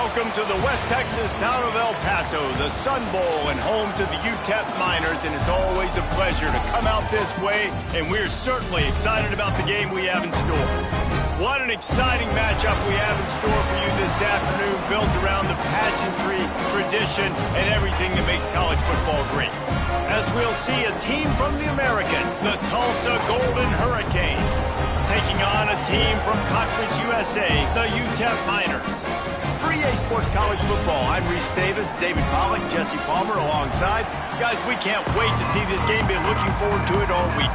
Welcome to the West Texas town of El Paso, the Sun Bowl, and home to the UTEP Miners, and it's always a pleasure to come out this way, and we're certainly excited about the game we have in store. What an exciting matchup we have in store for you this afternoon, built around the pageantry, tradition, and everything that makes college football great. As we'll see a team from the American, the Tulsa Golden Hurricane, taking on a team from Conference USA, the UTEP Miners. For EA Sports College Football, I'm Reese Davis, David Pollack, Jesse Palmer alongside. Guys, we can't wait to see this game. Been looking forward to it all week.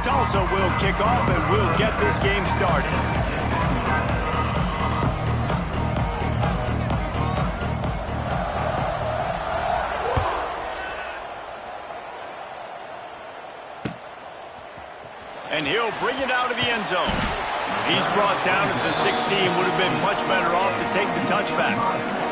Tulsa will kick off and we'll get this game started. And he'll bring it out of the end zone. He's brought down at the 16. Would have been much better off to take the touchback.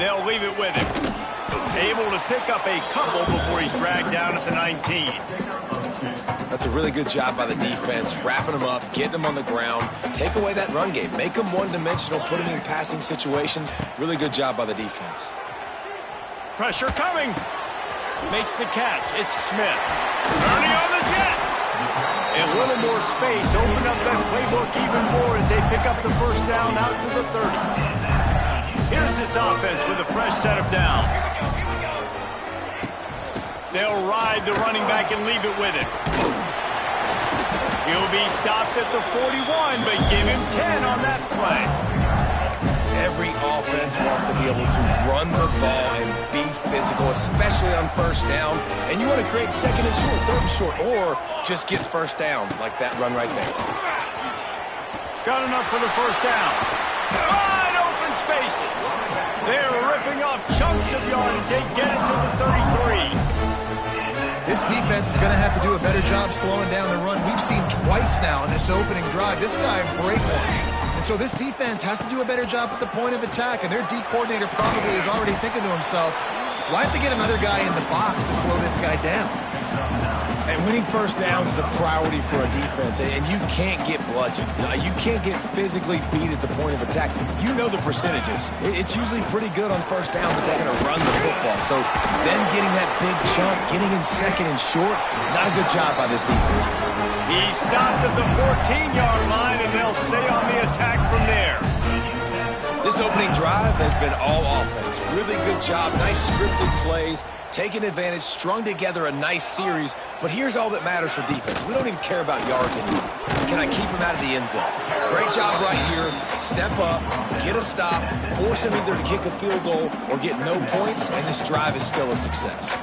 They'll leave it with him. Able to pick up a couple before he's dragged down at the 19. That's a really good job by the defense, wrapping them up, getting them on the ground, take away that run game, make them one-dimensional, put them in passing situations. Really good job by the defense. Pressure coming. Makes the catch. It's Smith. Turning on the Jets. A little more space. Open up that playbook even more as they pick up the first down out to the 30. Here's this offense with a fresh set of downs. They'll ride the running back and leave it with him. He'll be stopped at the 41, but give him 10 on that play. Every offense wants to be able to run the ball and be physical, especially on first down. And you want to create second and short, third and short, or just get first downs like that run right there. Got enough for the first down. Wide open spaces. They're ripping off chunks of yardage. They get it to the 33. This defense is going to have to do a better job slowing down the run. We've seen twice now in this opening drive. This guy break one. And so this defense has to do a better job at the point of attack. And their D coordinator probably is already thinking to himself, well, I have to get another guy in the box to slow this guy down. And winning first downs is a priority for a defense, and you can't get bludgeoned. You can't get physically beat at the point of attack. You know the percentages. It's usually pretty good on first down that they're going to run the football. So then getting that big chunk, getting in second and short, not a good job by this defense. He stopped at the 14-yard line, and they'll stay on the attack from there. This opening drive has been all offense. Really good job, nice scripted plays, taking advantage, strung together a nice series. But here's all that matters for defense. We don't even care about yards anymore. Can I keep him out of the end zone? Great job right here. Step up, get a stop, force him either to kick a field goal or get no points, and this drive is still a success.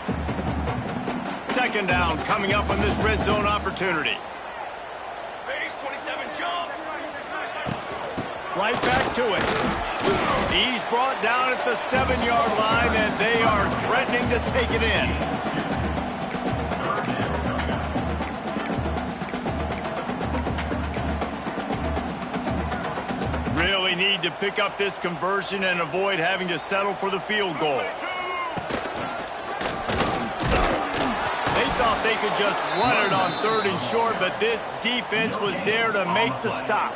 Second down coming up on this red zone opportunity. Right back to it. He's brought down at the 7-yard line, and they are threatening to take it in. Really need to pick up this conversion and avoid having to settle for the field goal. They thought they could just run it on third and short, but this defense was there to make the stop.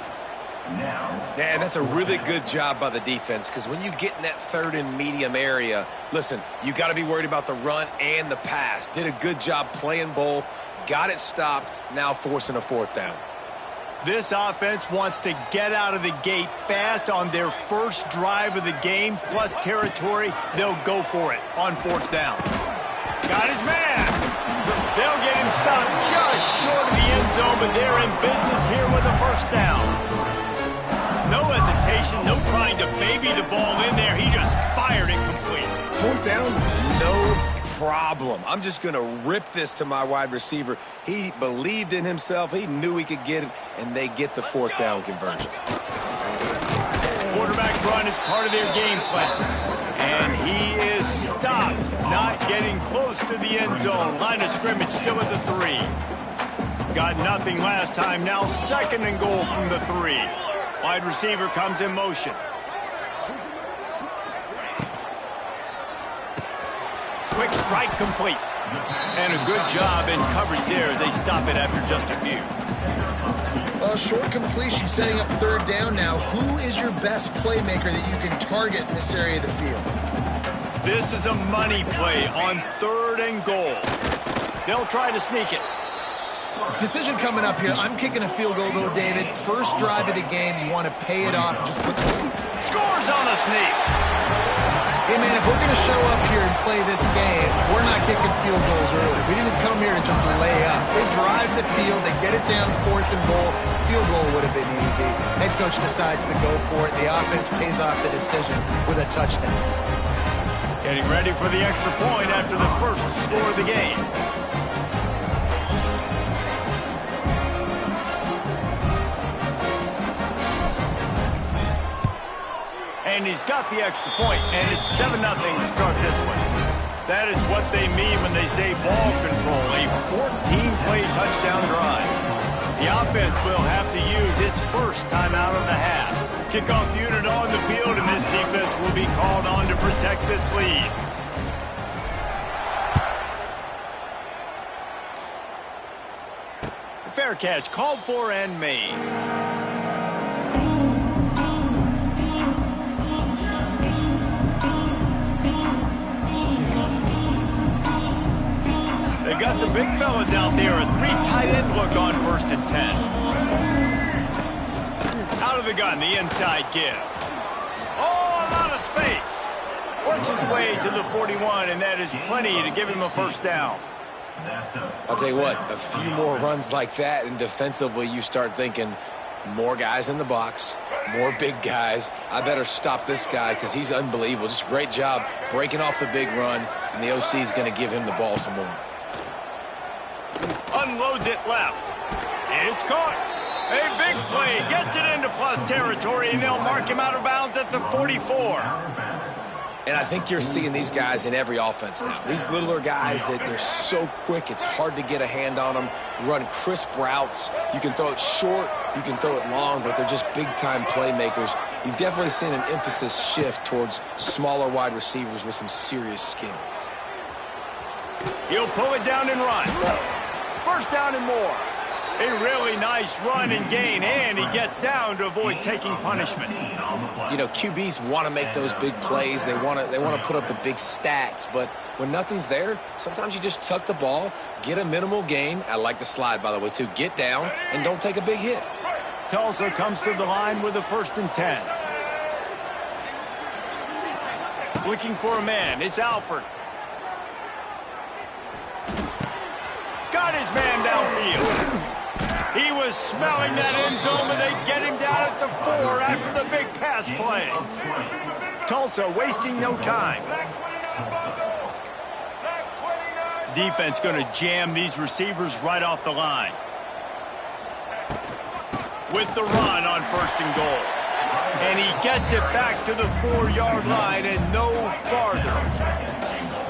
Yeah, and that's a really good job by the defense, because when you get in that third and medium area, listen, you got to be worried about the run and the pass. Did a good job playing both, got it stopped, now forcing a fourth down. This offense wants to get out of the gate fast on their first drive of the game, plus territory. They'll go for it on fourth down. Got his man. They'll get him stopped just short of the end zone, but they're in business here with a first down. No hesitation, no trying to baby the ball in there. He just fired it complete. Fourth down, no problem. I'm just going to rip this to my wide receiver. He believed in himself. He knew he could get it, and they get the fourth down conversion. Quarterback quarterback run is part of their game plan. And he is stopped, not getting close to the end zone. Line of scrimmage still at the 3. Got nothing last time. Now 2nd and goal from the 3. Wide receiver comes in motion. Quick strike complete. And a good job in coverage there as they stop it after just a few. Well, short completion setting up 3rd down now. Who is your best playmaker that you can target in this area of the field? This is a money play on 3rd and goal. They'll try to sneak it. Decision coming up here. I'm kicking a field goal, though, David. First drive of the game, you want to pay it off and just put some... Scores on a sneak. Hey, man, if we're going to show up here and play this game, we're not kicking field goals early. We didn't come here to just lay up. They drive the field. They get it down 4th and goal. Field goal would have been easy. Head coach decides to go for it. The offense pays off the decision with a touchdown. Getting ready for the extra point after the first score of the game. And he's got the extra point, and it's 7-0 to start this one. That is what they mean when they say ball control, a 14-play touchdown drive. The offense will have to use its first timeout of the half. Kickoff unit on the field, and this defense will be called on to protect this lead. Fair catch called for and made. They've got the big fellas out there. A 3 tight end look on 1st and 10. Out of the gun, the inside give. Oh, a lot of space. Works his way to the 41, and that is plenty to give him a first down. I'll tell you what, a few more runs like that, and defensively you start thinking, more guys in the box, more big guys. I better stop this guy because he's unbelievable. Just a great job breaking off the big run, and the OC is going to give him the ball some more. Unloads it left. It's caught. A big play. Gets it into plus territory, and they'll mark him out of bounds at the 44. And I think you're seeing these guys in every offense now. These littler guys that they're so quick, it's hard to get a hand on them. Run crisp routes. You can throw it short, you can throw it long, but they're just big-time playmakers. You've definitely seen an emphasis shift towards smaller wide receivers with some serious skill. He'll pull it down and run. First down and more. A really nice run and gain, and he gets down to avoid taking punishment. You know, QBs want to make those big plays. They want to put up the big stats, but when nothing's there, sometimes you just tuck the ball, get a minimal gain. I like the slide, by the way, too. Get down and don't take a big hit. Tulsa comes to the line with a 1st and 10. Looking for a man. It's Alford. Got his man downfield. He was smelling that end zone, but they get him down at the 4 after the big pass play. Tulsa wasting no time. Defense going to jam these receivers right off the line. With the run on 1st and goal. And he gets it back to the 4-yard line and no farther.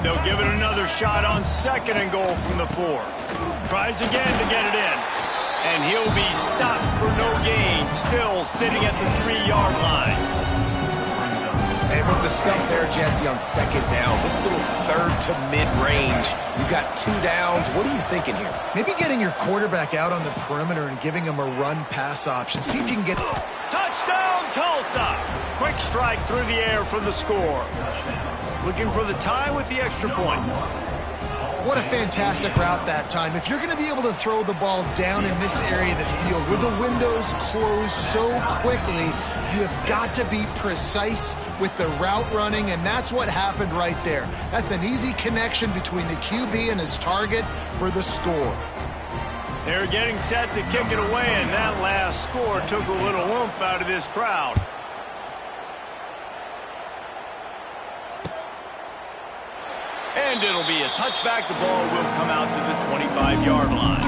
They'll give it another shot on 2nd and goal from the 4. Tries again to get it in. And he'll be stopped for no gain, still sitting at the 3-yard line. And with the stuff there, Jesse, on 2nd down, this little 3rd to mid-range, you got 2 downs. What are you thinking here? Maybe getting your quarterback out on the perimeter and giving him a run-pass option. See if you can get... Touchdown, Tulsa! Quick strike through the air for the score. Looking for the tie with the extra point. What a fantastic route that time. If you're going to be able to throw the ball down in this area of the field where the windows close so quickly, you have got to be precise with the route running, and that's what happened right there. That's an easy connection between the QB and his target for the score. They're getting set to kick it away, and that last score took a little oomph out of this crowd. And it'll be a touchback. The ball will come out to the 25-yard line.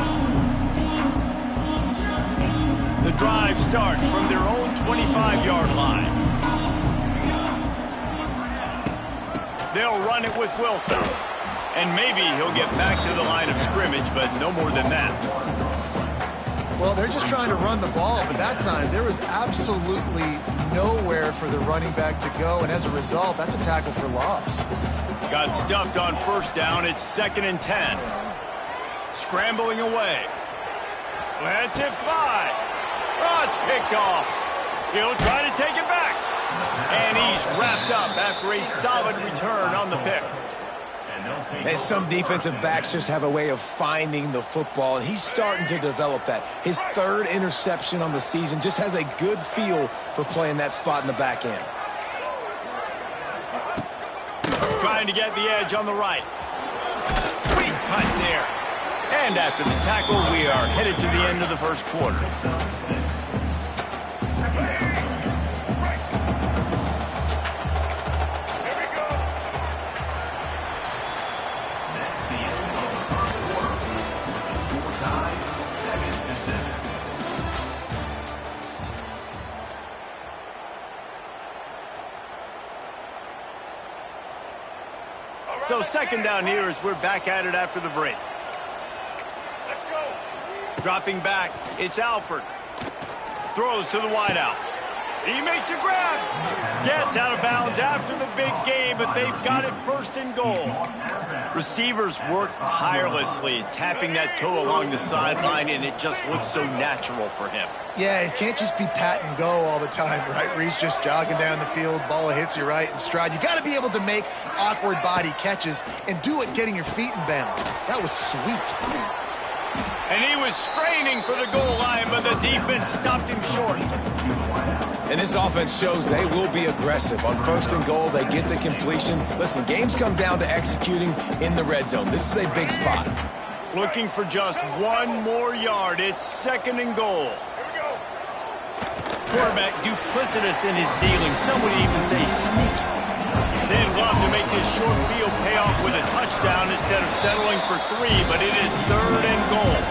The drive starts from their own 25-yard line. They'll run it with Wilson. And maybe he'll get back to the line of scrimmage, but no more than that. Well, they're just trying to run the ball, but that time there was absolutely nowhere for the running back to go, and as a result, that's a tackle for loss. Got stuffed on first down. It's 2nd and 10. Scrambling away. Lets it fly. Oh, it's picked off. He'll try to take it back. And he's wrapped up after a solid return on the pick. And some defensive backs just have a way of finding the football, and he's starting to develop that. His 3rd interception on the season, just has a good feel for playing that spot in the back end. Trying to get the edge on the right. Sweet cut there. And after the tackle, we are headed to the end of the first quarter. So 2nd down here as we're back at it after the break. Let's go. Dropping back, it's Alford. Throws to the wideout. He makes a grab. Gets out of bounds after the big gain, but they've got it 1st and goal. Receivers work tirelessly, tapping that toe along the sideline, and it just looks so natural for him. Yeah, it can't just be pat and go all the time, right? Reese just jogging down the field, ball hits you right in stride. You got to be able to make awkward body catches and do it getting your feet in bounds. That was sweet. And he was straining for the goal line, but the defense stopped him short. And this offense shows they will be aggressive. On 1st and goal, they get the completion. Listen, games come down to executing in the red zone. This is a big spot. Looking for just 1 more yard. It's 2nd and goal. Quarterback duplicitous in his dealing. Some would even say sneaky. They'd love to make this short field pay off with a touchdown instead of settling for 3, but it is 3rd and goal.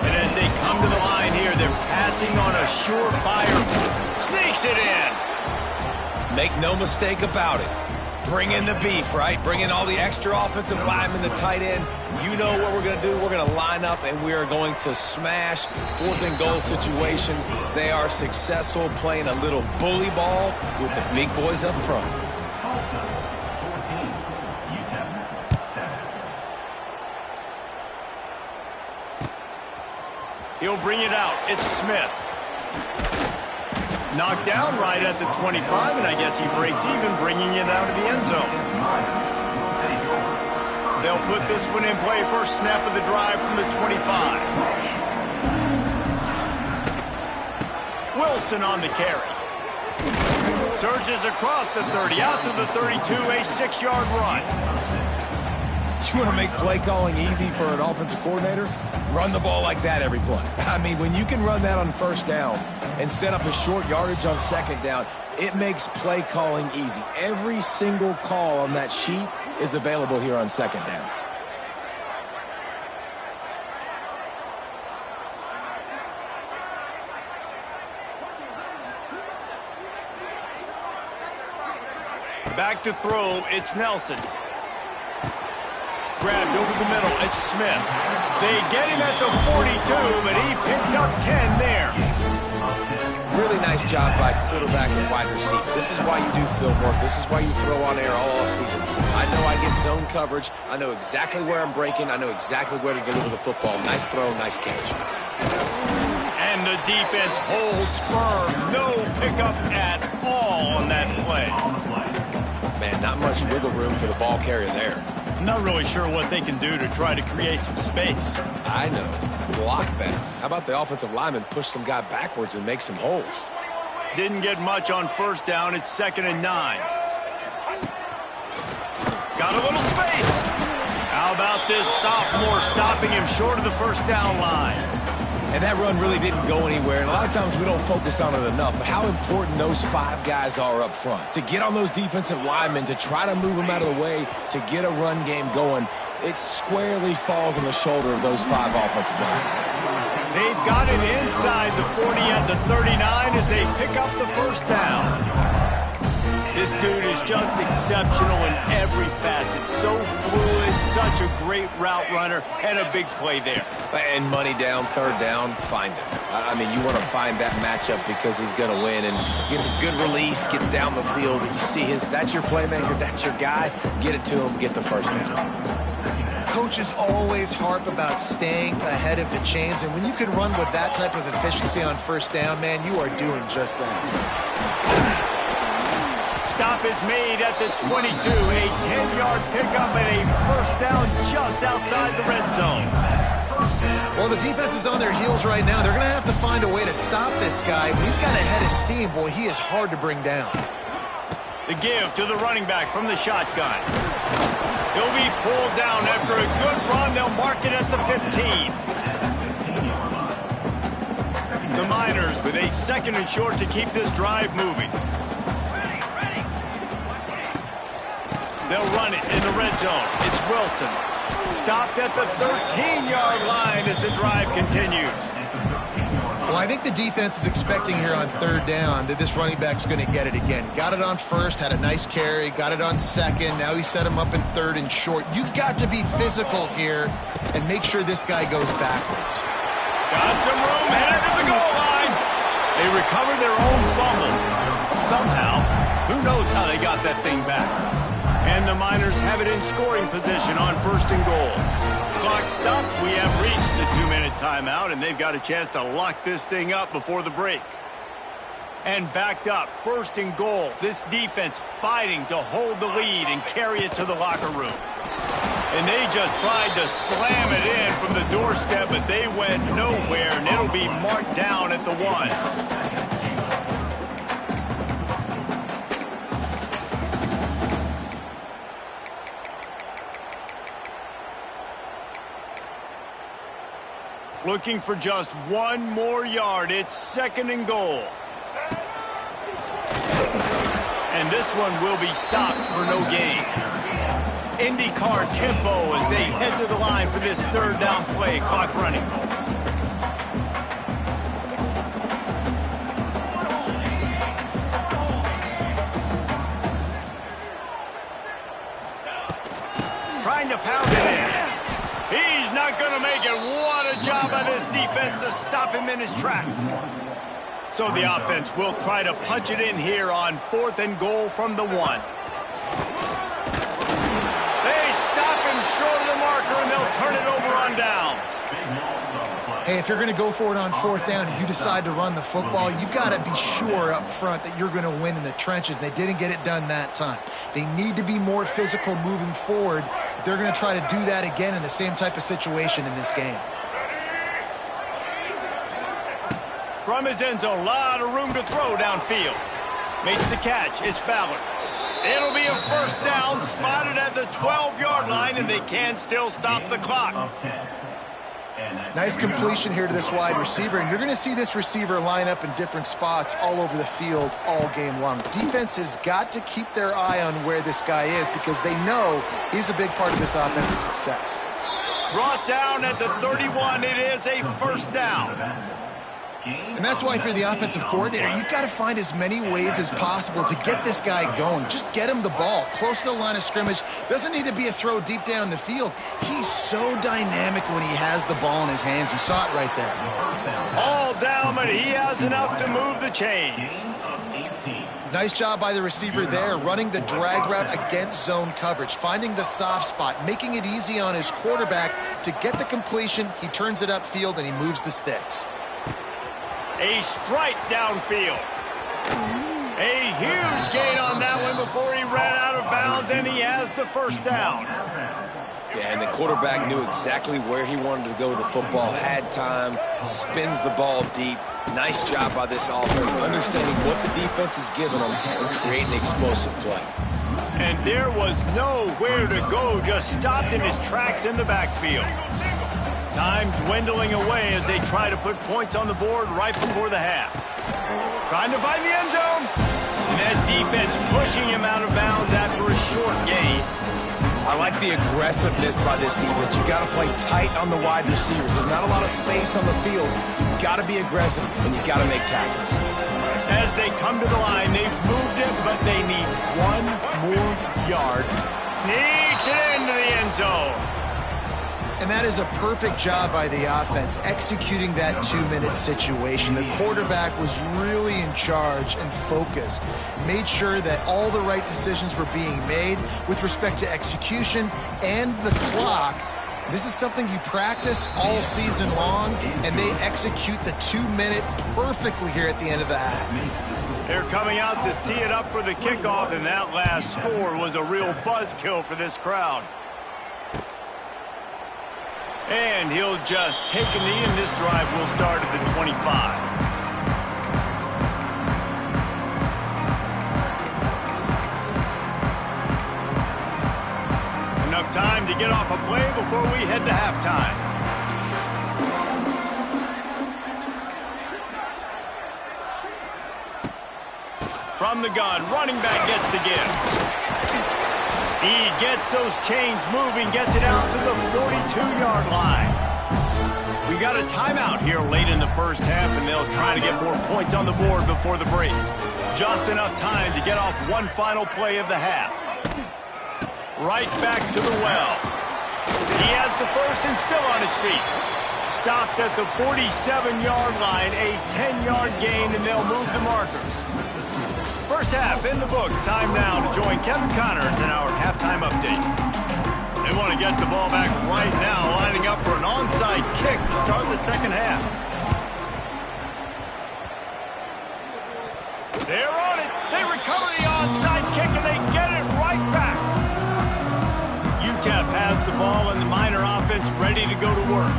And as they come to the line here, they're passing on a surefire. Sneaks it in. Make no mistake about it. Bring in the beef, right? Bring in all the extra offensive linemen, the tight end. You know what we're going to do. We're going to line up, and we are going to smash 4th and goal situation. They are successful playing a little bully ball with the big boys up front. Tulsa, 14, UTEP, 7. He'll bring it out. It's Smith. Knocked down right at the 25, and I guess he breaks even, bringing it out of the end zone. They'll put this one in play. First snap of the drive from the 25. Wilson on the carry. Surges across the 30, out to the 32, a 6-yard run. You want to make play calling easy for an offensive coordinator? Run the ball like that every play. I mean, when you can run that on 1st down and set up a short yardage on 2nd down, it makes play calling easy. Every single call on that sheet is available here on 2nd down. Back to throw, it's Nelson. Grabbed over the middle, it's Smith. They get him at the 42, but he picked up 10 there. Really nice job by quarterback and wide receiver. This is why you do film work. This is why you throw on air all offseason. I know I get zone coverage. I know exactly where I'm breaking. I know exactly where to deliver the football. Nice throw, nice catch. And the defense holds firm. No pickup at all on that play. Man, not much wiggle room for the ball carrier there. I'm not really sure what they can do to try to create some space. I know. Block better. How about the offensive lineman push some guy backwards and make some holes? Didn't get much on 1st down. It's 2nd and 9. Got a little space. How about this sophomore stopping him short of the 1st down line? And that run really didn't go anywhere, and a lot of times we don't focus on it enough, but how important those 5 guys are up front. To get on those defensive linemen, to try to move them out of the way, to get a run game going, it squarely falls on the shoulder of those 5 offensive linemen. They've got it inside the 40 at the 39 as they pick up the 1st down. This dude is just exceptional in every facet. So fluid, such a great route runner, and a big play there. And money down, third down, find him. I mean, you want to find that matchup because he's going to win. And gets a good release, gets down the field. You see that's your playmaker, that's your guy. Get it to him, get the first down. Coaches always harp about staying ahead of the chains, and when you can run with that type of efficiency on first down, man, you are doing just that. Stop is made at the 22. A 10-yard pickup and a first down just outside the red zone. Well, the defense is on their heels right now. They're going to have to find a way to stop this guy. When he's got a head of steam, boy, he is hard to bring down. The give to the running back from the shotgun. He'll be pulled down after a good run. They'll mark it at the 15. The Miners with a second and short to keep this drive moving. They'll run it in the red zone. It's Wilson. Stopped at the 13-yard line as the drive continues. Well, I think the defense is expecting here on third down that this running back's going to get it again. Got it on first, had a nice carry, got it on second. Now he set him up in third and short. You've got to be physical here and make sure this guy goes backwards. Got some room, headed to the goal line. They recovered their own fumble. Somehow, who knows how they got that thing back. And the Miners have it in scoring position on first and goal. Clock stops. We have reached the 2-minute timeout, and they've got a chance to lock this thing up before the break. And backed up, first and goal. This defense fighting to hold the lead and carry it to the locker room. And they just tried to slam it in from the doorstep, but they went nowhere, and it'll be marked down at the 1. Looking for just one more yard. It's second and goal. And this one will be stopped for no gain. IndyCar tempo as they head to the line for this third down play. Clock running. Trying to pound it in. He's not going to make it. What a job by this defense to stop him in his tracks. So the offense will try to punch it in here on fourth and goal from the 1. They stop him short of the marker, and they'll turn it over on downs. Hey, if you're going to go for it on fourth down and you decide to run the football, you've got to be sure up front that you're going to win in the trenches. They didn't get it done that time. They need to be more physical moving forward. They're going to try to do that again in the same type of situation in this game. From his end zone, a lot of room to throw downfield. Makes the catch. It's Ballard. It'll be a first down, spotted at the 12-yard line, and they can still stop the clock. Nice completion here to this wide receiver, and you're going to see this receiver line up in different spots all over the field all game long. Defense has got to keep their eye on where this guy is because they know he's a big part of this offensive success. Brought down at the 31. It is a first down. And that's why, if you're the offensive coordinator, you've got to find as many ways as possible to get this guy going. Just get him the ball close to the line of scrimmage. Doesn't need to be a throw deep down the field. He's so dynamic when he has the ball in his hands. You saw it right there. All down, but he has enough to move the chains. Nice job by the receiver there, running the drag route against zone coverage, finding the soft spot, making it easy on his quarterback to get the completion. He turns it upfield, and he moves the sticks. A strike downfield. A huge gain on that one before he ran out of bounds, and he has the first down. Yeah, and the quarterback knew exactly where he wanted to go with the football, had time, spins the ball deep. Nice job by this offense, understanding what the defense is giving them and creating explosive play. And there was nowhere to go, just stopped in his tracks in the backfield. Time dwindling away as they try to put points on the board right before the half. Trying to find the end zone. And that defense pushing him out of bounds after a short gain. I like the aggressiveness by this defense. You got to play tight on the wide receivers. There's not a lot of space on the field. You got to be aggressive, and you got to make tackles. As they come to the line, they've moved it, but they need one more yard. Sneaks it into the end zone. And that is a perfect job by the offense, executing that 2-minute situation. The quarterback was really in charge and focused, made sure that all the right decisions were being made with respect to execution and the clock. This is something you practice all season long, and they execute the 2-minute perfectly here at the end of the half. They're coming out to tee it up for the kickoff, and that last score was a real buzzkill for this crowd. And he'll just take a knee, and this drive will start at the 25. Enough time to get off a play before we head to halftime. From the gun, running back gets to give. He gets those chains moving, gets it out to the 42-yard line. We got a timeout here late in the first half, and they'll try to get more points on the board before the break. Just enough time to get off one final play of the half. Right back to the well. He has the first and still on his feet. Stopped at the 47-yard line, a 10-yard gain, and they'll move the markers. First half in the books. Time now to join Kevin Connors in our halftime update. They want to get the ball back right now, lining up for an onside kick to start the second half. They're on it. They recover the onside kick, and they get it right back. UTEP has the ball, and the Miner offense ready to go to work.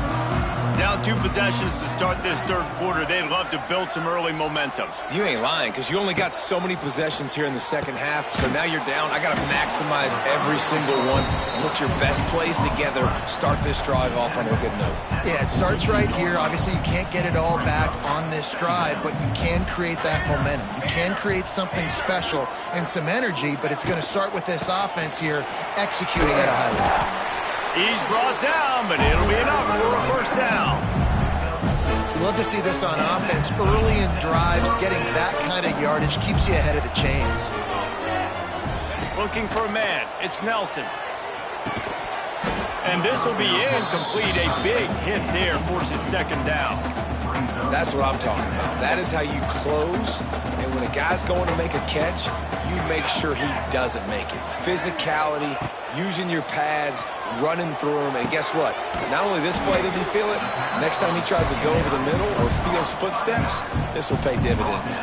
Down 2 possessions to start this third quarter. They'd love to build some early momentum. You ain't lying, because you only got so many possessions here in the second half, so now you're down. I got to maximize every single one, put your best plays together, start this drive off on a good note. Yeah, it starts right here. Obviously, you can't get it all back on this drive, but you can create that momentum. You can create something special and some energy, but it's going to start with this offense here executing at a high level. He's brought down, but it'll be enough for a first down. You love to see this on offense. Early in drives, getting that kind of yardage keeps you ahead of the chains. Looking for a man. It's Nelson. And this will be incomplete. A big hit there forces second down. That's what I'm talking about. That is how you close. And when a guy's going to make a catch, you make sure he doesn't make it. Physicality, using your pads, running through him. And guess what? Not only this play does he feel it, next time he tries to go over the middle or feels footsteps, this will pay dividends.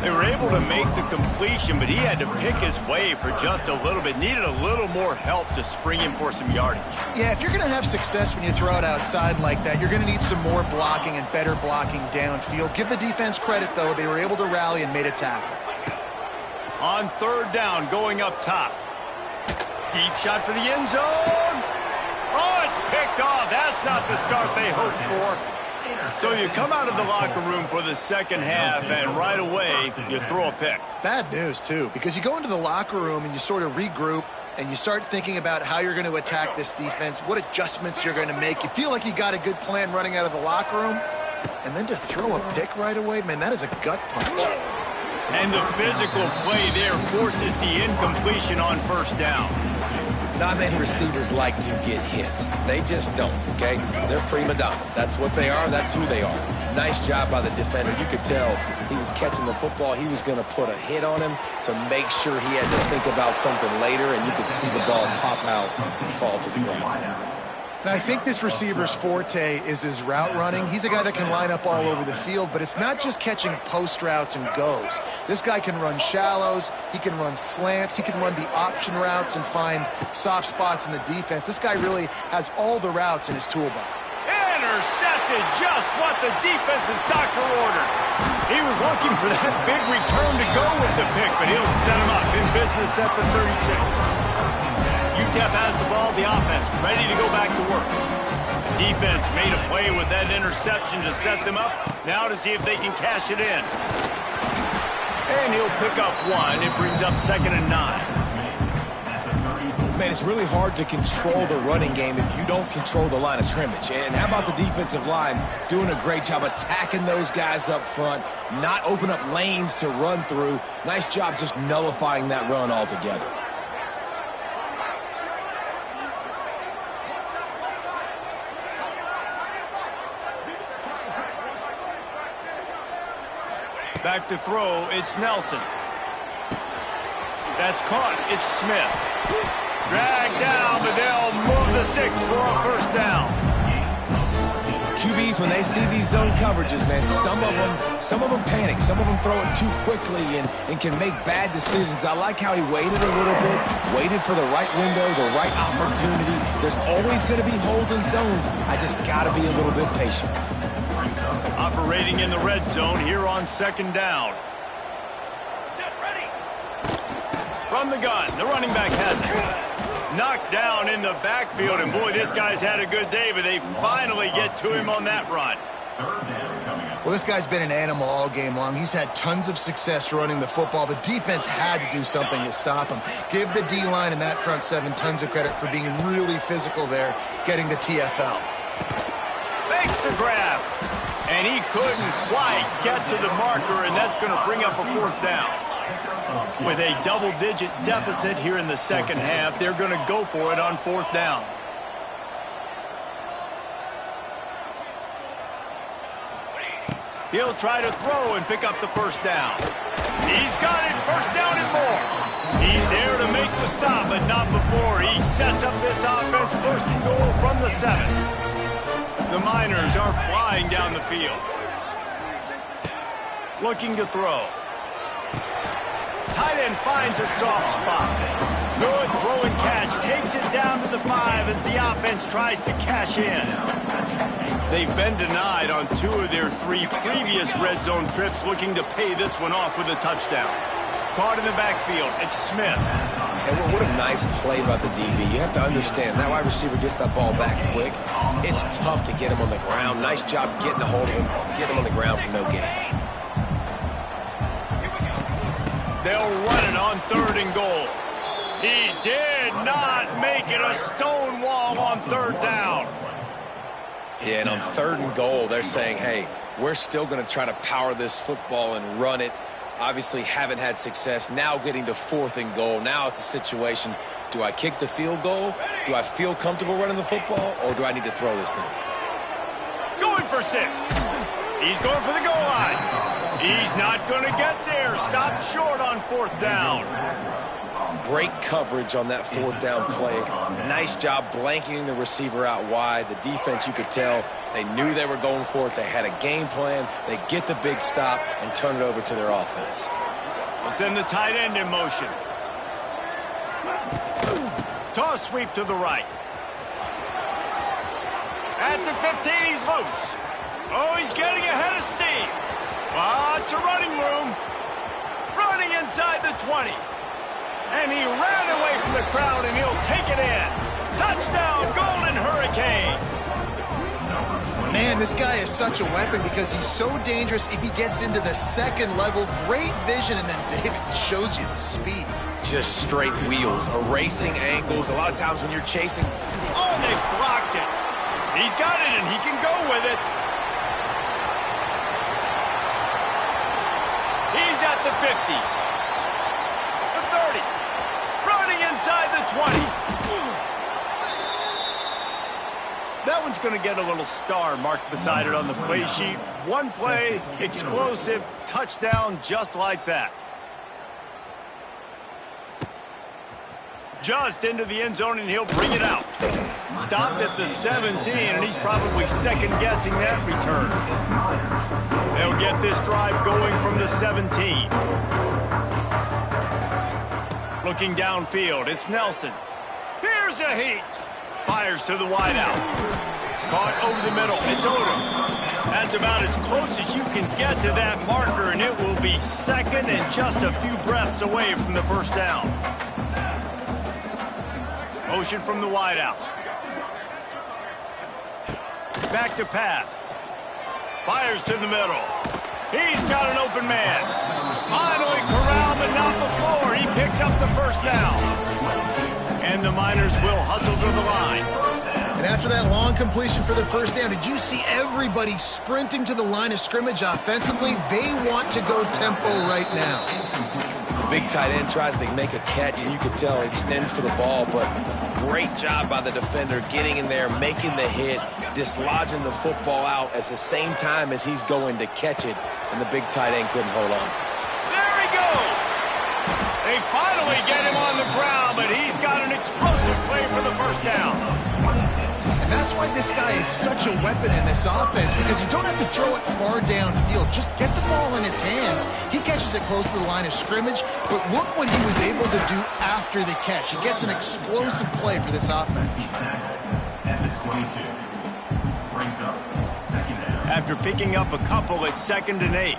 They were able to make the completion, but he had to pick his way for just a little bit. Needed a little more help to spring him for some yardage. Yeah, if you're going to have success when you throw it outside like that, you're going to need some more blocking and better blocking downfield. Give the defense credit, though. They were able to rally and made a tackle. On third down, going up top. Deep shot for the end zone. Oh, it's picked off. That's not the start they hoped for. So you come out of the locker room for the second half, and right away, you throw a pick. Bad news, too, because you go into the locker room and you sort of regroup, and you start thinking about how you're going to attack this defense, what adjustments you're going to make. You feel like you got a good plan running out of the locker room, and then to throw a pick right away, man, that is a gut punch. And the physical play there forces the incompletion on first down. Not many receivers like to get hit. They just don't, okay? They're prima donnas. That's what they are. That's who they are. Nice job by the defender. You could tell he was catching the football. He was going to put a hit on him to make sure he had to think about something later, and you could see the ball pop out and fall to the ground. And I think this receiver's forte is his route running. He's a guy that can line up all over the field, but it's not just catching post routes and goes. This guy can run shallows, he can run slants, he can run the option routes and find soft spots in the defense. This guy really has all the routes in his toolbox. Intercepted, just what the defense's doctor ordered. He was looking for that big return to go with the pick, but he'll set him up in business at the 36. UTEP has the ball, the offense ready to go back to work. The defense made a play with that interception to set them up. Now to see if they can cash it in. And he'll pick up one. It brings up 2nd and 9. Man, it's really hard to control the running game if you don't control the line of scrimmage. And how about the defensive line doing a great job attacking those guys up front, not open up lanes to run through. Nice job just nullifying that run altogether. Back to throw, it's Nelson. That's caught, it's Smith. Dragged down, but they'll move the sticks for a first down. QBs, when they see these zone coverages, man, some of them panic. Some of them throw it too quickly and can make bad decisions. I like how he waited a little bit, waited for the right window, the right opportunity. There's always going to be holes in zones. I just got to be a little bit patient. Operating in the red zone here on second down. From the gun, the running back has it. Knocked down in the backfield, and boy, this guy's had a good day, but they finally get to him on that run. Well, this guy's been an animal all game long. He's had tons of success running the football. The defense had to do something to stop him. Give the D-line and that front seven tons of credit for being really physical there, getting the TFL. Makes the grab, and he couldn't quite get to the marker, and that's going to bring up a fourth down. With a double-digit deficit here in the second half, they're going to go for it on fourth down. He'll try to throw and pick up the first down. He's got it, first down and more. He's there to make the stop, but not before. He sets up this offense, first and goal from the 7. The Miners are flying down the field. Looking to throw. Tight end finds a soft spot. Good throw and catch. Takes it down to the 5 as the offense tries to cash in. They've been denied on 2 of their 3 previous red zone trips, looking to pay this one off with a touchdown. Caught in the backfield. It's Smith. And what a nice play by the DB. You have to understand, that wide receiver gets that ball back quick. It's tough to get him on the ground. Nice job getting a hold of him, getting him on the ground for no gain. They'll run it on 3rd and goal. He did not make it a stone wall on 3rd down. Yeah, and on 3rd and goal, they're saying, hey, we're still going to try to power this football and run it. Obviously haven't had success. Now getting to 4th and goal. Now it's a situation, do I kick the field goal? Do I feel comfortable running the football? Or do I need to throw this thing? Going for 6. He's going for the goal line. He's not going to get there. Stopped short on 4th down. Great coverage on that 4th down play. Nice job blanketing the receiver out wide. The defense, you could tell, they knew they were going for it. They had a game plan. They get the big stop and turn it over to their offense. We'll send the tight end in motion. Toss sweep to the right. At the 15, he's loose. Oh, he's getting ahead of steam. Lots of running room. Running inside the 20. And he ran away from the crowd, and he'll take it in. Touchdown, Golden Hurricane. Man, this guy is such a weapon because he's so dangerous if he gets into the 2nd level. Great vision, and then David shows you the speed. Just straight wheels, erasing angles. A lot of times when you're chasing. Oh, they blocked it. He's got it, and he can go with it. He's at the 50. The 30. Running inside the 20. That one's going to get a little star marked beside it on the play sheet. One play, explosive, touchdown just like that. Just into the end zone, and he'll bring it out. Stopped at the 17, and he's probably second-guessing that return. They'll get this drive going from the 17. Looking downfield, it's Nelson. Here's a heat. Fires to the wideout. Caught over the middle, it's Odom. That's about as close as you can get to that marker, and it will be second and just a few breaths away from the first down. Motion from the wideout. Back to pass. Fires to the middle. He's got an open man. Finally corralled, but not before. He picks up the first down. And the Miners will hustle to the line. And after that long completion for the first down, did you see everybody sprinting to the line of scrimmage offensively? They want to go tempo right now. The big tight end tries to make a catch, and you can tell he extends for the ball, but great job by the defender getting in there, making the hit, dislodging the football out at the same time as he's going to catch it, and the big tight end couldn't hold on. There he goes! They finally get him on the ground, but he's got an explosive play for the first down. And that's why this guy is such a weapon in this offense, because you don't have to throw it far downfield. Just get the ball in his hands. He catches it close to the line of scrimmage, but look what he was able to do after the catch. He gets an explosive play for this offense. At the 22. Brings up second down. After picking up a couple, it's 2nd and 8.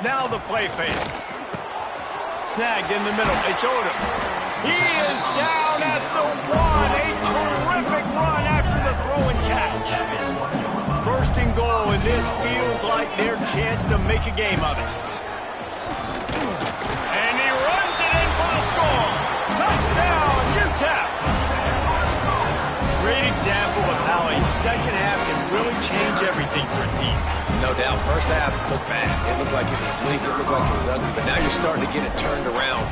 Now the play fake. Snagged in the middle. It's Odom. He is down at the 1. A terrific run after the throw and catch. 1st and goal, and this feels like their chance to make a game of it. And he runs it in for the score. Touchdown, UTEP. Great example of how a second half can really change everything for a team. No doubt. First half looked bad. It looked like it was bleak. It looked like it was ugly. But now you're starting to get it turned around.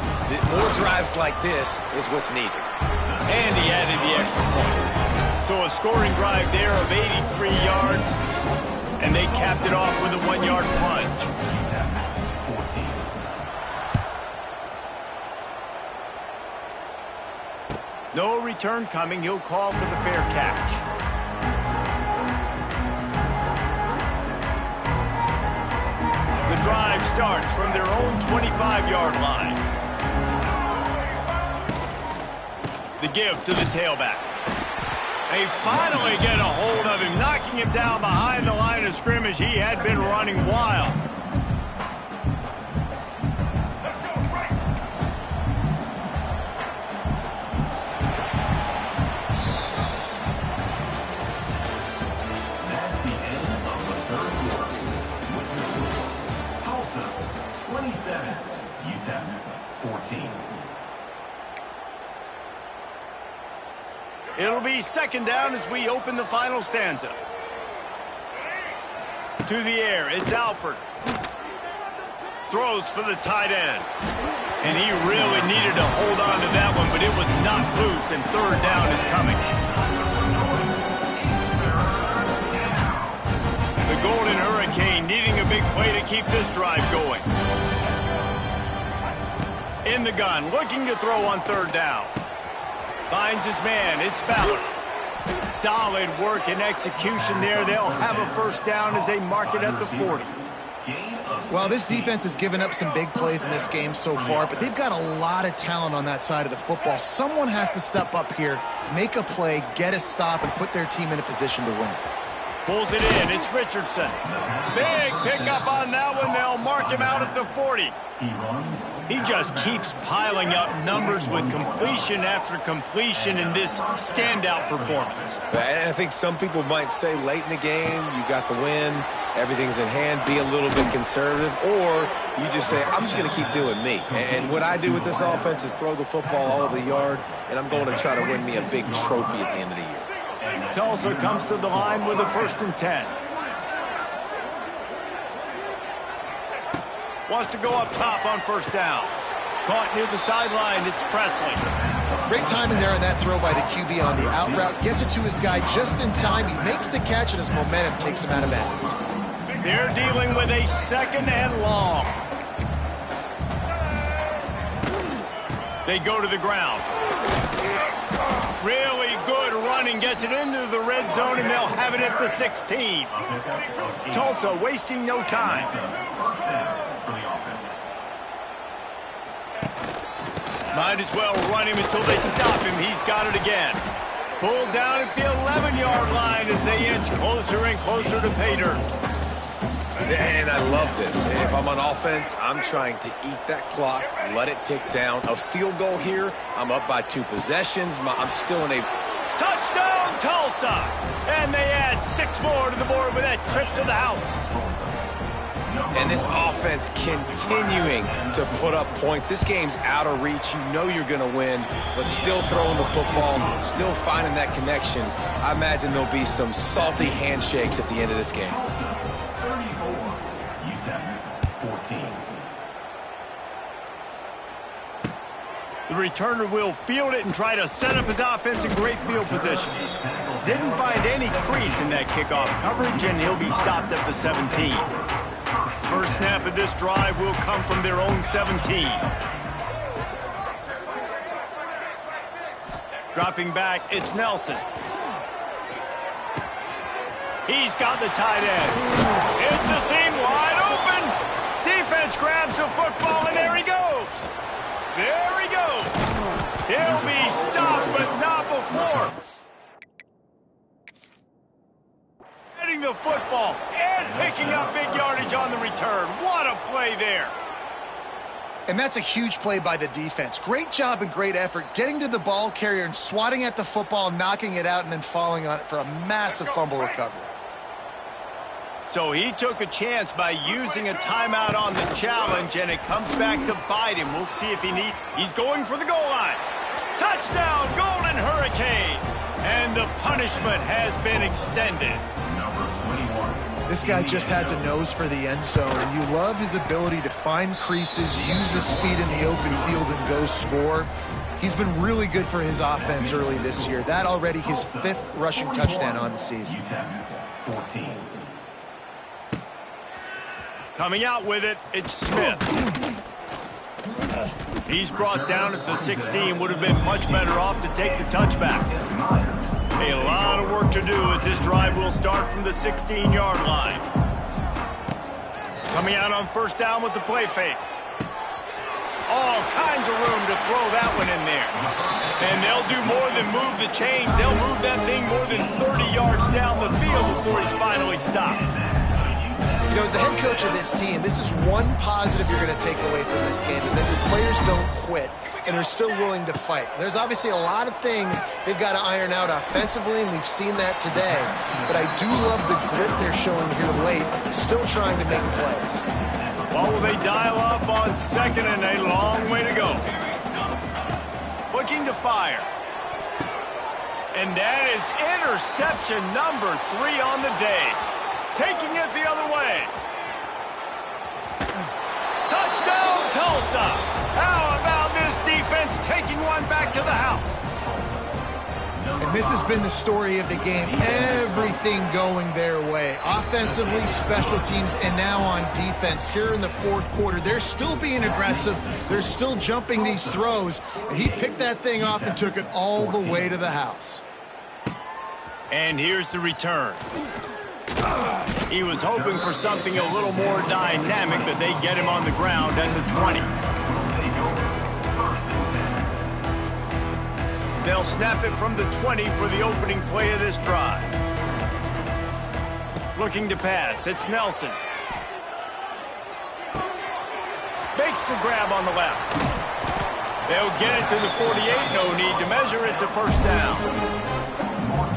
More drives like this is what's needed. And he added the extra point. So a scoring drive there of 83 yards. And they capped it off with a 1-yard plunge. 14. No return coming. He'll call for the fair catch. The drive starts from their own 25-yard line. The give to the tailback. They finally get a hold of him, knocking him down behind the line of scrimmage. He had been running wild. That's the end of the third quarter. With the score, Tulsa 27, UTEP 14. It'll be 2nd down as we open the final stanza. To the air, it's Alford. Throws for the tight end. And he really needed to hold on to that one, but it was knocked loose, and 3rd down is coming. The Golden Hurricane needing a big play to keep this drive going. In the gun, looking to throw on 3rd down. Finds his man. It's Ballard. Solid work and execution there. They'll have a 1st down as they mark it at the 40. Well, this defense has given up some big plays in this game so far, but they've got a lot of talent on that side of the football. Someone has to step up here, make a play, get a stop, and put their team in a position to win. Pulls it in. It's Richardson. Big pickup on that one. They'll mark him out at the 40. He just keeps piling up numbers with completion after completion in this standout performance. And I think some people might say late in the game, you got the win, everything's in hand, be a little bit conservative, or you just say, I'm just going to keep doing me. And what I do with this offense is throw the football all over the yard, and I'm going to try to win me a big trophy at the end of the year. Tulsa comes to the line with a 1st and 10. Wants to go up top on 1st down. Caught near the sideline, it's Presley. Great timing there on that throw by the QB on the out route. Gets it to his guy just in time. He makes the catch, and his momentum takes him out of bounds. They're dealing with a 2nd and long. They go to the ground. Really good running, gets it into the red zone, and they'll have it at the 16. Tulsa wasting no time. Might as well run him until they stop him. He's got it again. Pulled down at the 11-yard line as they inch closer and closer to pay dirt. And I love this. If I'm on offense, I'm trying to eat that clock, let it tick down. A field goal here, I'm up by 2 possessions. I'm still in a... Touchdown, Tulsa! And they add 6 more to the board with that trip to the house. And this offense continuing to put up points. This game's out of reach. You know you're going to win, but still throwing the football, still finding that connection. I imagine there'll be some salty handshakes at the end of this game. 34, UTEP 14. The returner will field it and try to set up his offense in great field position. Didn't find any crease in that kickoff coverage, and he'll be stopped at the 17. First snap of this drive will come from their own 17. Dropping back, it's Nelson. He's got the tight end. It's a seam wide open. Defense grabs the football, and there he goes. There he goes. He'll be stopped, but not before. Getting the football and picking up big yardage on the return. What a play there. And that's a huge play by the defense. Great job and great effort getting to the ball carrier and swatting at the football, knocking it out, and then falling on it for a massive fumble recovery. So he took a chance by using a timeout on the challenge, and it comes back to bite him. We'll see if he's going for the goal line. Touchdown, Golden Hurricane! And the punishment has been extended. Number 21. This guy just has a nose for the end zone, and you love his ability to find creases, use his speed in the open field, and go score. He's been really good for his offense early this year. That already his 5th rushing touchdown on the season. UTEP 14. Coming out with it, it's Smith. He's brought down at the 16. Would have been much better off to take the touchback. A lot of work to do as this drive will start from the 16-yard line. Coming out on first down with the play fake. All kinds of room to throw that one in there. And they'll do more than move the chains. They'll move that thing more than 30 yards down the field before he's finally stopped. You know, as the head coach of this team, this is one positive you're going to take away from this game, is that your players don't quit and are still willing to fight. There's obviously a lot of things they've got to iron out offensively, and we've seen that today. But I do love the grit they're showing here late, still trying to make plays. Well, will they dial up on second, and a long way to go. Looking to fire. And that is interception number 3 on the day. Taking it the other way. Touchdown, Tulsa. How about this defense taking one back to the house? And this has been the story of the game. Everything going their way. Offensively, special teams, and now on defense. Here in the 4th quarter, they're still being aggressive. They're still jumping these throws. And he picked that thing off and took it all the way to the house. And here's the return. He was hoping for something a little more dynamic, but they get him on the ground at the 20. They'll snap it from the 20 for the opening play of this drive. Looking to pass, it's Nelson. Makes the grab on the left. They'll get it to the 48, no need to measure, it's a first down.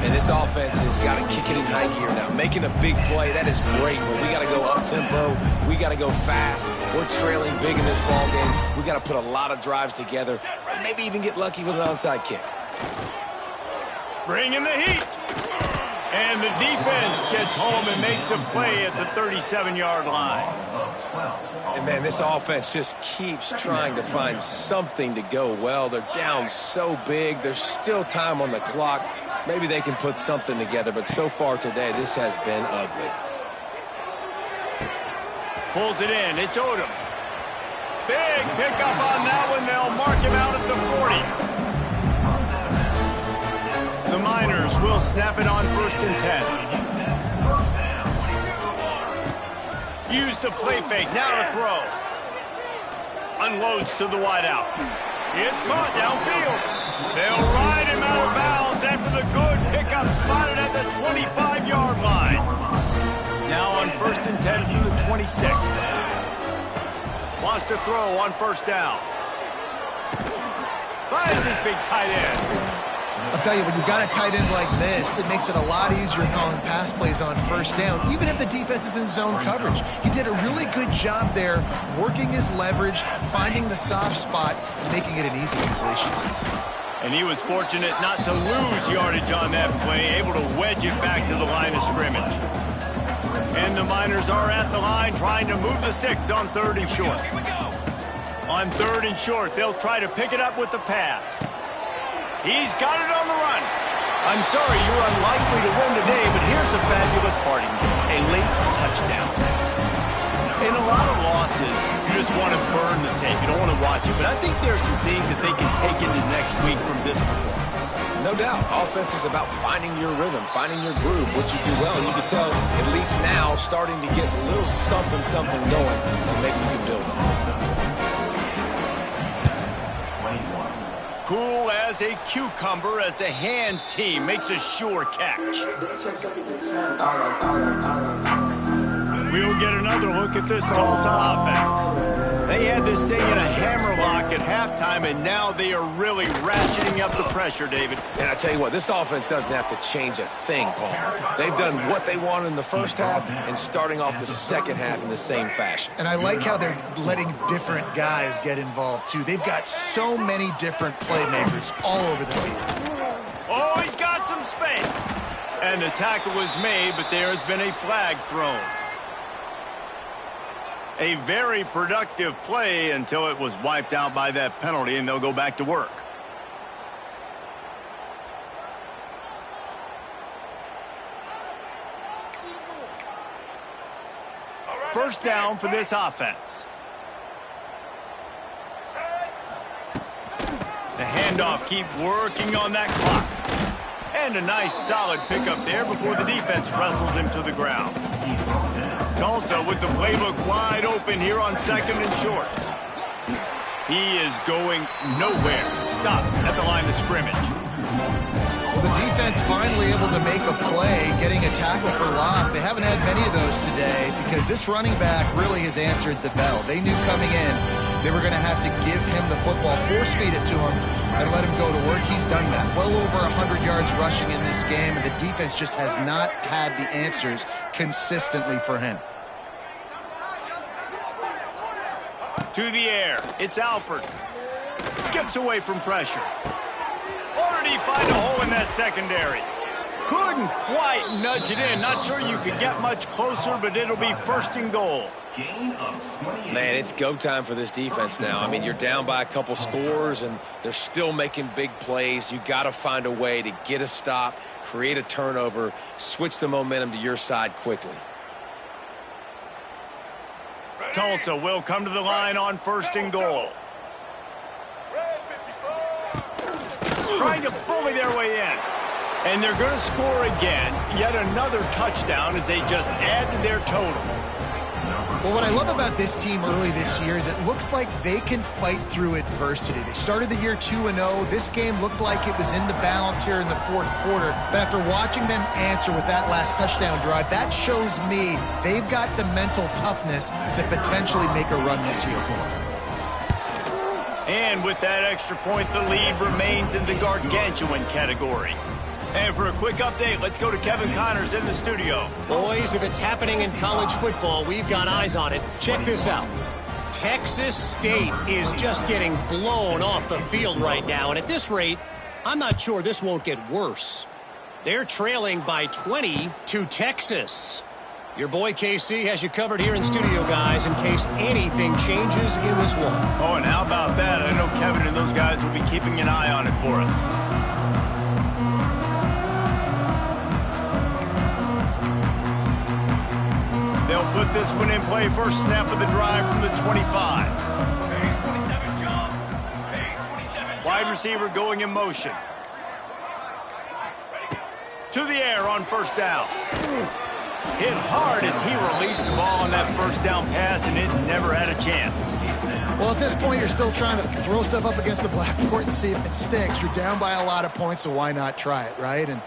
And this offense has got to kick it in high gear now. Making a big play, that is great, but we got to go up-tempo. We got to go fast. We're trailing big in this ball game. We got to put a lot of drives together, and maybe even get lucky with an onside kick. Bring in the heat. And the defense gets home and makes a play at the 37-yard line. And, man, this offense just keeps trying to find something to go well. They're down so big. There's still time on the clock. Maybe they can put something together, but so far today, this has been ugly. Pulls it in. It's Odom. Big pickup on that one. They'll mark him out at the 40. The Miners will snap it on 1st and 10. Use the play fake. Now to throw. Unloads to the wideout. It's caught downfield. They'll ride him out of bounds after the good pickup spotted at the 25-yard line. Now on 1st and 10 from the 26. Wants to throw on first down. Finds his big tight end. I'll tell you, when you've got a tight end like this, it makes it a lot easier calling pass plays on first down, even if the defense is in zone coverage. He did a really good job there, working his leverage, finding the soft spot, and making it an easy completion. And he was fortunate not to lose yardage on that play, able to wedge it back to the line of scrimmage. And the Miners are at the line trying to move the sticks on 3rd and short. On 3rd and short, they'll try to pick it up with the pass. He's got it on the run. I'm sorry you're unlikely to win today, but here's a fabulous parting gift, a late touchdown. In a lot of losses, you just want to burn the tape. You don't want to watch it. But I think there are some things that they can take into next week from this performance. No doubt. Offense is about finding your rhythm, finding your groove, what you do well. And you can tell, at least now, starting to get a little something going that maybe you can build on. Cool as a cucumber as the hands team makes a sure catch. We'll get another look at this Tulsa offense. They had this thing in a hammerlock at halftime, and now they are really ratcheting up the pressure, David. And I tell you what, this offense doesn't have to change a thing, Paul. They've done what they wanted in the first half and starting off the second half in the same fashion. And I like how they're letting different guys get involved, too. They've got so many different playmakers all over the field. Oh, he's got some space. And the tackle was made, but there has been a flag thrown. A very productive play until it was wiped out by that penalty, and they'll go back to work. First down for this offense. The handoff, keep working on that clock. And a nice solid pickup there before the defense wrestles him to the ground. Tulsa with the playbook wide open here on 2nd and short. He is going nowhere. Stop at the line of scrimmage. Well, the defense finally able to make a play, getting a tackle for loss. They haven't had many of those today because this running back really has answered the bell. They knew coming in they were going to have to give him the football, force-feed it to him, and let him go to work. He's done that. Well over 100 yards rushing in this game, and the defense just has not had the answers consistently for him. To the air. It's Alford. Skips away from pressure. Or did he find a hole in that secondary? Couldn't quite nudge it in. Not sure you could get much closer, but it'll be 1st and goal. Man, it's go time for this defense now. I mean, you're down by a couple scores, and they're still making big plays. You got to find a way to get a stop, create a turnover, switch the momentum to your side quickly. Tulsa will come to the line on 1st and goal. Trying to bully their way in. And they're going to score again. Yet another touchdown as they just add to their total. Well, what I love about this team early this year is it looks like they can fight through adversity. They started the year 2-0. This game looked like it was in the balance here in the 4th quarter. But after watching them answer with that last touchdown drive, that shows me they've got the mental toughness to potentially make a run this year. And with that extra point, the lead remains in the gargantuan category. And for a quick update, let's go to Kevin Connors in the studio. Boys, if it's happening in college football, we've got eyes on it. Check this out. Texas State is just getting blown off the field right now. And at this rate, I'm not sure this won't get worse. They're trailing by 20 to Texas. Your boy KC has you covered here in studio, guys, in case anything changes in this one. Oh, and how about that? I know Kevin and those guys will be keeping an eye on it for us. They'll put this one in play. First snap of the drive from the 25. Wide receiver going in motion. To the air on 1st down. Hit hard as he released the ball on that 1st down pass, and it never had a chance. Well, at this point, you're still trying to throw stuff up against the blackboard and see if it sticks. You're down by a lot of points, so why not try it, right? And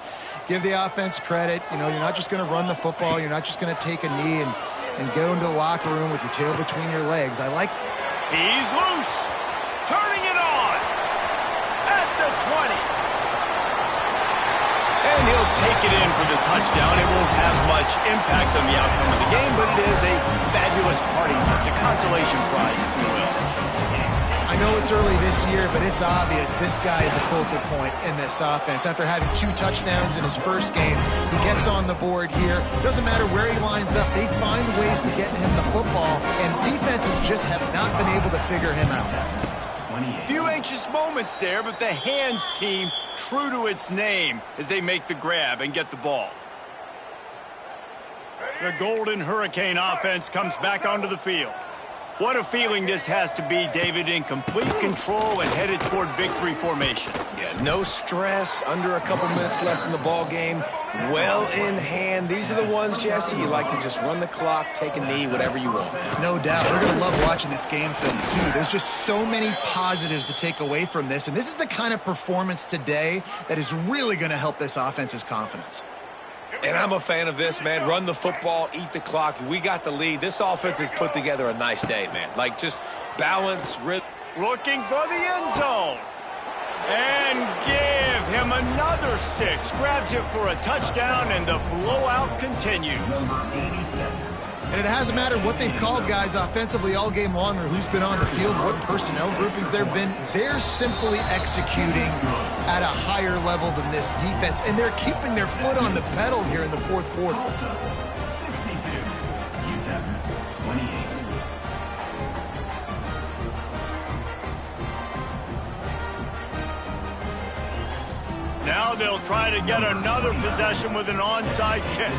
give the offense credit. You know, you're not just going to run the football. You're not just going to take a knee and go into the locker room with your tail between your legs. I like it. He's loose. Turning it on. At the 20. And he'll take it in for the touchdown. It won't have much impact on the outcome of the game, but it is a fabulous parting gift, a consolation prize, if you will. I know it's early this year, but it's obvious this guy is a focal point in this offense. After having 2 touchdowns in his first game, he gets on the board here. Doesn't matter where he lines up, they find ways to get him the football, and defenses just have not been able to figure him out. Few anxious moments there, but the hands team, true to its name, as they make the grab and get the ball. The Golden Hurricane offense comes back onto the field. What a feeling this has to be, David, in complete control and headed toward victory formation. Yeah, no stress, under a couple minutes left in the ball game, well in hand. These are the ones, Jesse, you like to just run the clock, take a knee, whatever you want. No doubt. We're going to love watching this game film, too. There's just so many positives to take away from this, and this is the kind of performance today that is really going to help this offense's confidence. And I'm a fan of this, man. Run the football, eat the clock. We got the lead. This offense has put together a nice day, man. Like, just balance, rhythm. Looking for the end zone. And give him another 6. Grabs it for a touchdown, and the blowout continues. And it hasn't mattered what they've called guys offensively all game long or who's been on the field, what personnel groupings there have been. They're simply executing at a higher level than this defense, and they're keeping their foot on the pedal here in the fourth quarter. Tulsa, 62. UTEP, 28. Now they'll try to get another possession with an onside kick.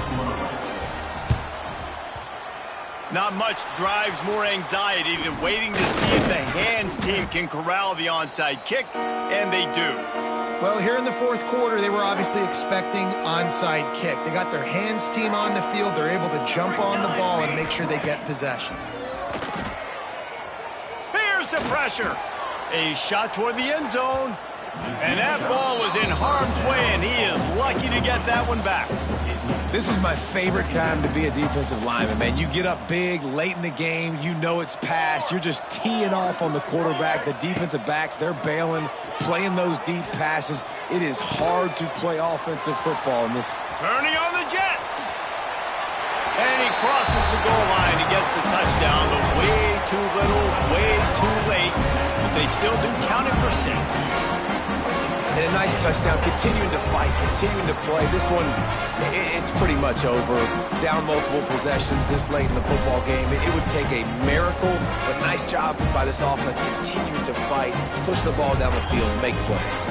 Not much drives more anxiety than waiting to see if the hands team can corral the onside kick, and they do. Well, here in the fourth quarter, they were obviously expecting onside kick. They got their hands team on the field. They're able to jump on the ball and make sure they get possession. Here's the pressure. A shot toward the end zone. And that ball was in harm's way, and he is lucky to get that one back. This was my favorite time to be a defensive lineman, man. You get up big, late in the game, you know it's past. You're just teeing off on the quarterback. The defensive backs, they're bailing, playing those deep passes. It is hard to play offensive football in this. Turning on the Jets. And he crosses the goal line and gets the touchdown, but way too little, way too late. But they still do count it for 6. And a nice touchdown, continuing to fight, continuing to play. This one, it's pretty much over. Down multiple possessions this late in the football game. It would take a miracle, but nice job by this offense continuing to fight, push the ball down the field, make plays.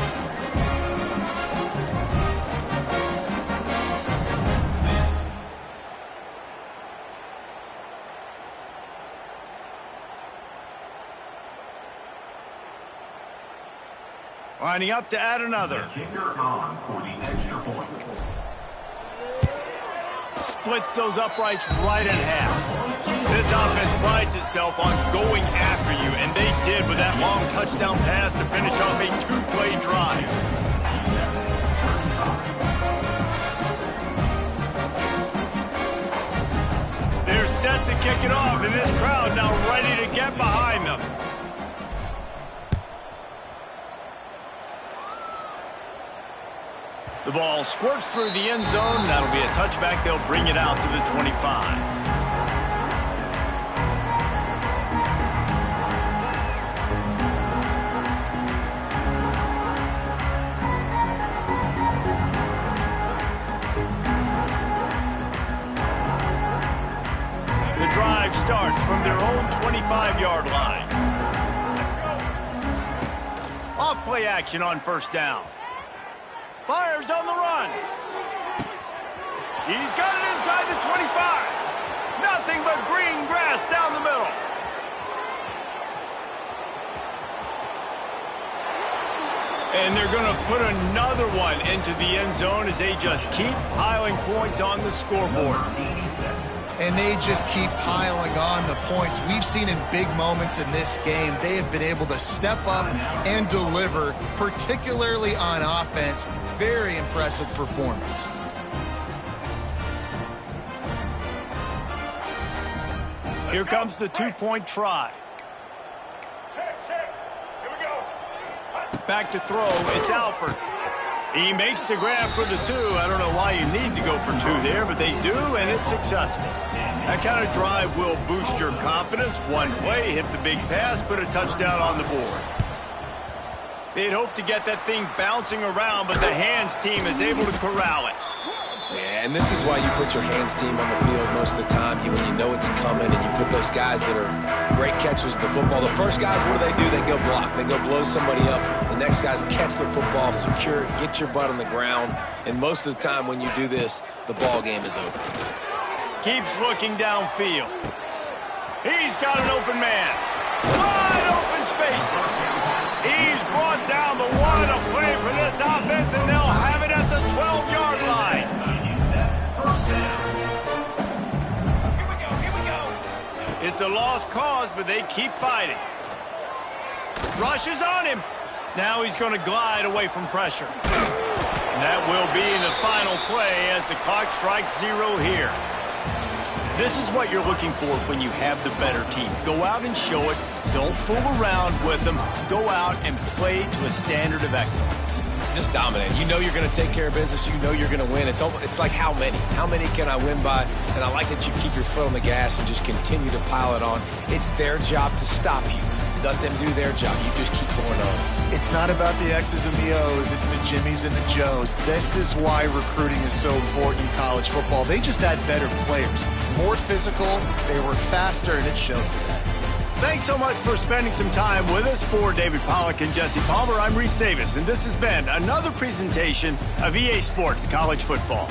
Lining up to add another. Kicker on for the extra point. Splits those uprights right in half. This offense prides itself on going after you, and they did with that long touchdown pass to finish off a 2-play drive. They're set to kick it off, and this crowd now ready to get behind them. The ball squirts through the end zone. That'll be a touchback. They'll bring it out to the 25. The drive starts from their own 25-yard line. Off play action on first down. Fires on the run. He's got it inside the 25. Nothing but green grass down the middle. And they're going to put another one into the end zone as they just keep piling points on the scoreboard. And they just keep piling on the points. We've seen in big moments in this game, they have been able to step up and deliver, particularly on offense. Very impressive performance. Here comes the 2-point try. Check. Here we go. Back to throw. It's Alford. He makes the grab for the 2. I don't know why you need to go for 2 there, but they do, and it's successful. That kind of drive will boost your confidence. One play, hit the big pass, put a touchdown on the board. They'd hoped to get that thing bouncing around, but the hands team is able to corral it. Yeah, and this is why you put your hands team on the field most of the time. When you know it's coming, and you put those guys that are great catchers of the football. The first guys, what do? They go block. They go blow somebody up. The next guys catch the football, secure it, get your butt on the ground. And most of the time when you do this, the ball game is over. Keeps looking downfield. He's got an open man. Wide open spaces. He's brought down, but what a play for this offense, and they'll have it at the 12-yard line. It's a lost cause, but they keep fighting. Rushes on him. Now he's going to glide away from pressure. And that will be the final play as the clock strikes 0 here. This is what you're looking for when you have the better team. Go out and show it. Don't fool around with them. Go out and play to a standard of excellence. Just dominate. You know you're going to take care of business. You know you're going to win. It's like how many? How many can I win by? And I like that you keep your foot on the gas and just continue to pile it on. It's their job to stop you. Let them do their job. You just keep going on. It's not about the X's and the O's. It's the Jimmies and the Joes. This is why recruiting is so important in college football. They just had better players. More physical. They were faster, and it showed today. Thanks so much for spending some time with us. For David Pollack and Jesse Palmer, I'm Reese Davis, and this has been another presentation of EA Sports College Football.